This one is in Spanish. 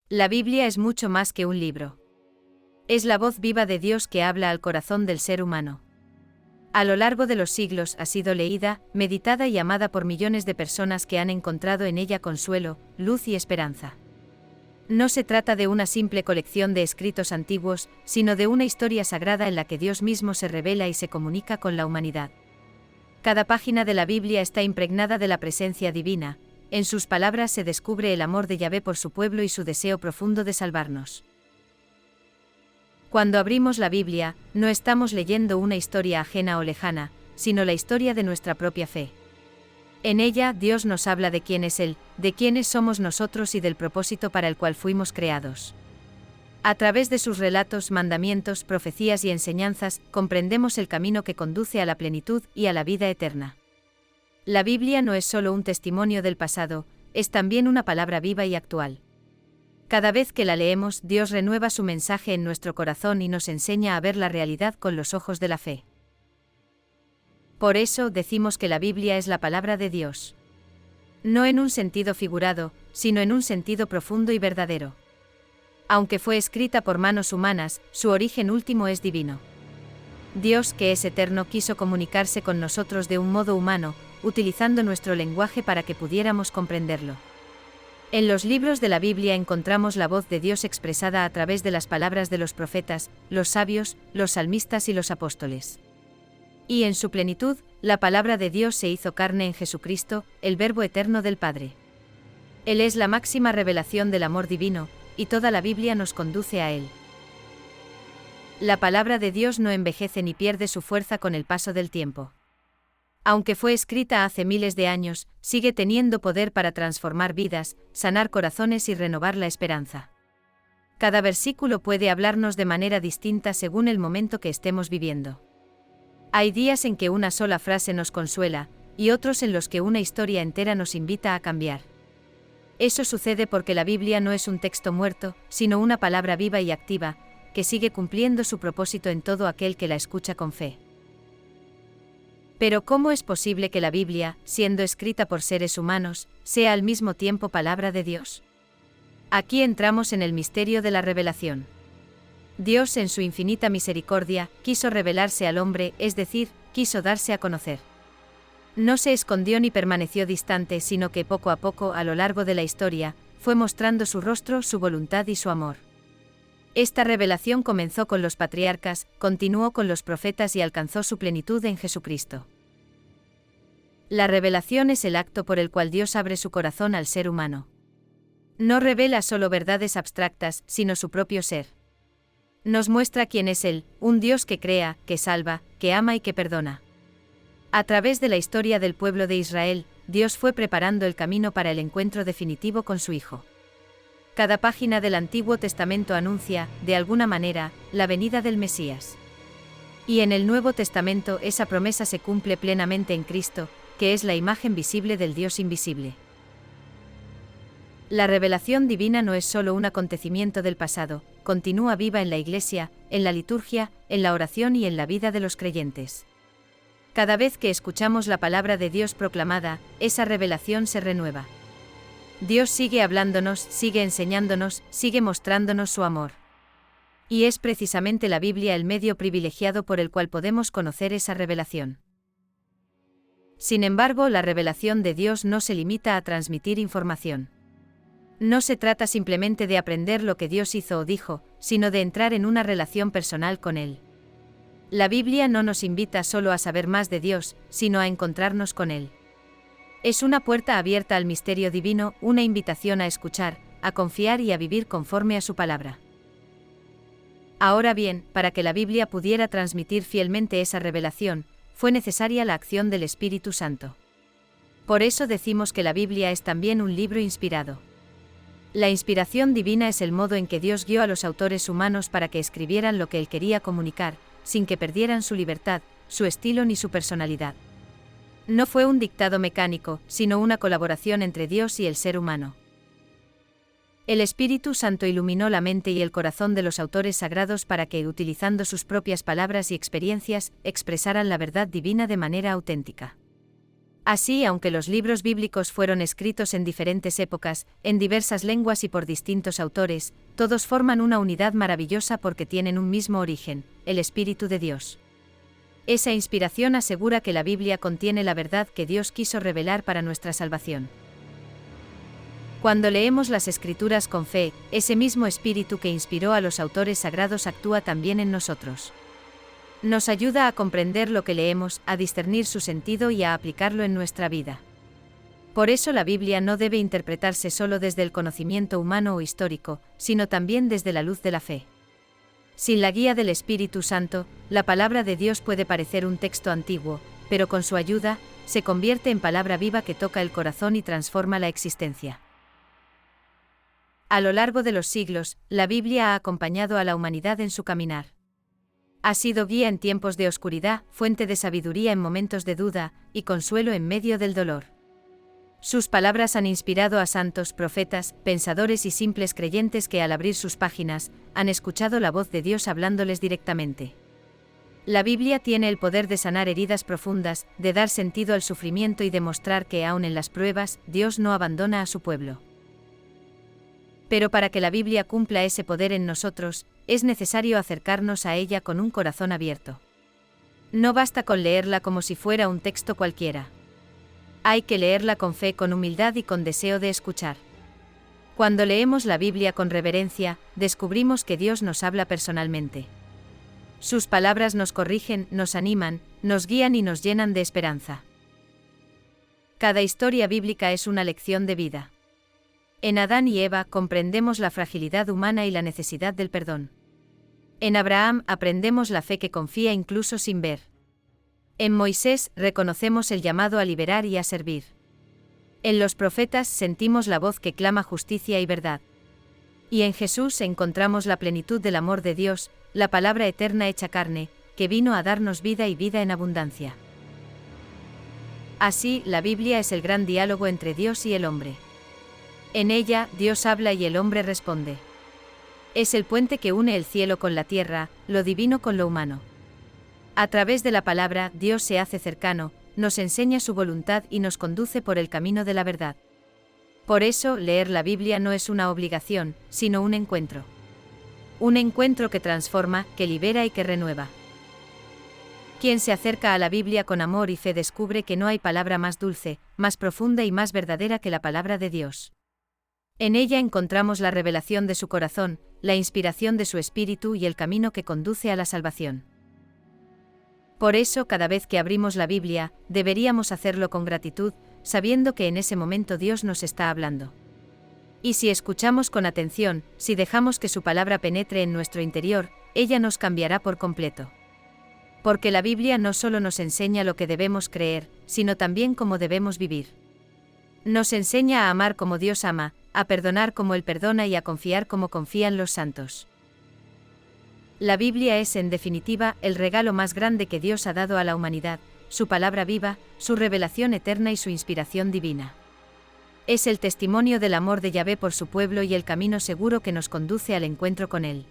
La Biblia es mucho más que un libro. Es la voz viva de Dios que habla al corazón del ser humano. A lo largo de los siglos ha sido leída, meditada y amada por millones de personas que han encontrado en ella consuelo, luz y esperanza. No se trata de una simple colección de escritos antiguos, sino de una historia sagrada en la que Dios mismo se revela y se comunica con la humanidad. Cada página de la Biblia está impregnada de la presencia divina. En sus palabras se descubre el amor de Yahvé por su pueblo y su deseo profundo de salvarnos. Cuando abrimos la Biblia, no estamos leyendo una historia ajena o lejana, sino la historia de nuestra propia fe. En ella, Dios nos habla de quién es Él, de quiénes somos nosotros y del propósito para el cual fuimos creados. A través de sus relatos, mandamientos, profecías y enseñanzas, comprendemos el camino que conduce a la plenitud y a la vida eterna. La Biblia no es solo un testimonio del pasado, es también una palabra viva y actual. Cada vez que la leemos, Dios renueva su mensaje en nuestro corazón y nos enseña a ver la realidad con los ojos de la fe. Por eso decimos que la Biblia es la palabra de Dios. No en un sentido figurado, sino en un sentido profundo y verdadero. Aunque fue escrita por manos humanas, su origen último es divino. Dios, que es eterno, quiso comunicarse con nosotros de un modo humano, utilizando nuestro lenguaje para que pudiéramos comprenderlo. En los libros de la Biblia encontramos la voz de Dios expresada a través de las palabras de los profetas, los sabios, los salmistas y los apóstoles. Y en su plenitud, la palabra de Dios se hizo carne en Jesucristo, el Verbo eterno del Padre. Él es la máxima revelación del amor divino, y toda la Biblia nos conduce a Él. La palabra de Dios no envejece ni pierde su fuerza con el paso del tiempo. Aunque fue escrita hace miles de años, sigue teniendo poder para transformar vidas, sanar corazones y renovar la esperanza. Cada versículo puede hablarnos de manera distinta según el momento que estemos viviendo. Hay días en que una sola frase nos consuela, y otros en los que una historia entera nos invita a cambiar. Eso sucede porque la Biblia no es un texto muerto, sino una palabra viva y activa, que sigue cumpliendo su propósito en todo aquel que la escucha con fe. Pero ¿cómo es posible que la Biblia, siendo escrita por seres humanos, sea al mismo tiempo palabra de Dios? Aquí entramos en el misterio de la revelación. Dios, en su infinita misericordia, quiso revelarse al hombre, es decir, quiso darse a conocer. No se escondió ni permaneció distante, sino que poco a poco, a lo largo de la historia, fue mostrando su rostro, su voluntad y su amor. Esta revelación comenzó con los patriarcas, continuó con los profetas y alcanzó su plenitud en Jesucristo. La revelación es el acto por el cual Dios abre su corazón al ser humano. No revela solo verdades abstractas, sino su propio ser. Nos muestra quién es Él, un Dios que crea, que salva, que ama y que perdona. A través de la historia del pueblo de Israel, Dios fue preparando el camino para el encuentro definitivo con su Hijo. Cada página del Antiguo Testamento anuncia, de alguna manera, la venida del Mesías. Y en el Nuevo Testamento esa promesa se cumple plenamente en Cristo, que es la imagen visible del Dios invisible. La revelación divina no es solo un acontecimiento del pasado, continúa viva en la Iglesia, en la liturgia, en la oración y en la vida de los creyentes. Cada vez que escuchamos la palabra de Dios proclamada, esa revelación se renueva. Dios sigue hablándonos, sigue enseñándonos, sigue mostrándonos su amor. Y es precisamente la Biblia el medio privilegiado por el cual podemos conocer esa revelación. Sin embargo, la revelación de Dios no se limita a transmitir información. No se trata simplemente de aprender lo que Dios hizo o dijo, sino de entrar en una relación personal con Él. La Biblia no nos invita solo a saber más de Dios, sino a encontrarnos con Él. Es una puerta abierta al misterio divino, una invitación a escuchar, a confiar y a vivir conforme a su palabra. Ahora bien, para que la Biblia pudiera transmitir fielmente esa revelación, fue necesaria la acción del Espíritu Santo. Por eso decimos que la Biblia es también un libro inspirado. La inspiración divina es el modo en que Dios guió a los autores humanos para que escribieran lo que Él quería comunicar, sin que perdieran su libertad, su estilo ni su personalidad. No fue un dictado mecánico, sino una colaboración entre Dios y el ser humano. El Espíritu Santo iluminó la mente y el corazón de los autores sagrados para que, utilizando sus propias palabras y experiencias, expresaran la verdad divina de manera auténtica. Así, aunque los libros bíblicos fueron escritos en diferentes épocas, en diversas lenguas y por distintos autores, todos forman una unidad maravillosa porque tienen un mismo origen, el Espíritu de Dios. Esa inspiración asegura que la Biblia contiene la verdad que Dios quiso revelar para nuestra salvación. Cuando leemos las Escrituras con fe, ese mismo Espíritu que inspiró a los autores sagrados actúa también en nosotros. Nos ayuda a comprender lo que leemos, a discernir su sentido y a aplicarlo en nuestra vida. Por eso la Biblia no debe interpretarse solo desde el conocimiento humano o histórico, sino también desde la luz de la fe. Sin la guía del Espíritu Santo, la palabra de Dios puede parecer un texto antiguo, pero con su ayuda, se convierte en palabra viva que toca el corazón y transforma la existencia. A lo largo de los siglos, la Biblia ha acompañado a la humanidad en su caminar. Ha sido guía en tiempos de oscuridad, fuente de sabiduría en momentos de duda, y consuelo en medio del dolor. Sus palabras han inspirado a santos, profetas, pensadores y simples creyentes que al abrir sus páginas, han escuchado la voz de Dios hablándoles directamente. La Biblia tiene el poder de sanar heridas profundas, de dar sentido al sufrimiento y demostrar que aun en las pruebas, Dios no abandona a su pueblo. Pero para que la Biblia cumpla ese poder en nosotros, es necesario acercarnos a ella con un corazón abierto. No basta con leerla como si fuera un texto cualquiera. Hay que leerla con fe, con humildad y con deseo de escuchar. Cuando leemos la Biblia con reverencia, descubrimos que Dios nos habla personalmente. Sus palabras nos corrigen, nos animan, nos guían y nos llenan de esperanza. Cada historia bíblica es una lección de vida. En Adán y Eva comprendemos la fragilidad humana y la necesidad del perdón. En Abraham aprendemos la fe que confía incluso sin ver. En Moisés reconocemos el llamado a liberar y a servir. En los profetas sentimos la voz que clama justicia y verdad. Y en Jesús encontramos la plenitud del amor de Dios, la palabra eterna hecha carne, que vino a darnos vida y vida en abundancia. Así, la Biblia es el gran diálogo entre Dios y el hombre. En ella, Dios habla y el hombre responde. Es el puente que une el cielo con la tierra, lo divino con lo humano. A través de la palabra, Dios se hace cercano, nos enseña su voluntad y nos conduce por el camino de la verdad. Por eso, leer la Biblia no es una obligación, sino un encuentro. Un encuentro que transforma, que libera y que renueva. Quien se acerca a la Biblia con amor y fe descubre que no hay palabra más dulce, más profunda y más verdadera que la palabra de Dios. En ella encontramos la revelación de su corazón, la inspiración de su espíritu y el camino que conduce a la salvación. Por eso, cada vez que abrimos la Biblia, deberíamos hacerlo con gratitud, sabiendo que en ese momento Dios nos está hablando. Y si escuchamos con atención, si dejamos que su palabra penetre en nuestro interior, ella nos cambiará por completo. Porque la Biblia no solo nos enseña lo que debemos creer, sino también cómo debemos vivir. Nos enseña a amar como Dios ama, a perdonar como Él perdona y a confiar como confían los santos. La Biblia es, en definitiva, el regalo más grande que Dios ha dado a la humanidad, su palabra viva, su revelación eterna y su inspiración divina. Es el testimonio del amor de Yahvé por su pueblo y el camino seguro que nos conduce al encuentro con Él.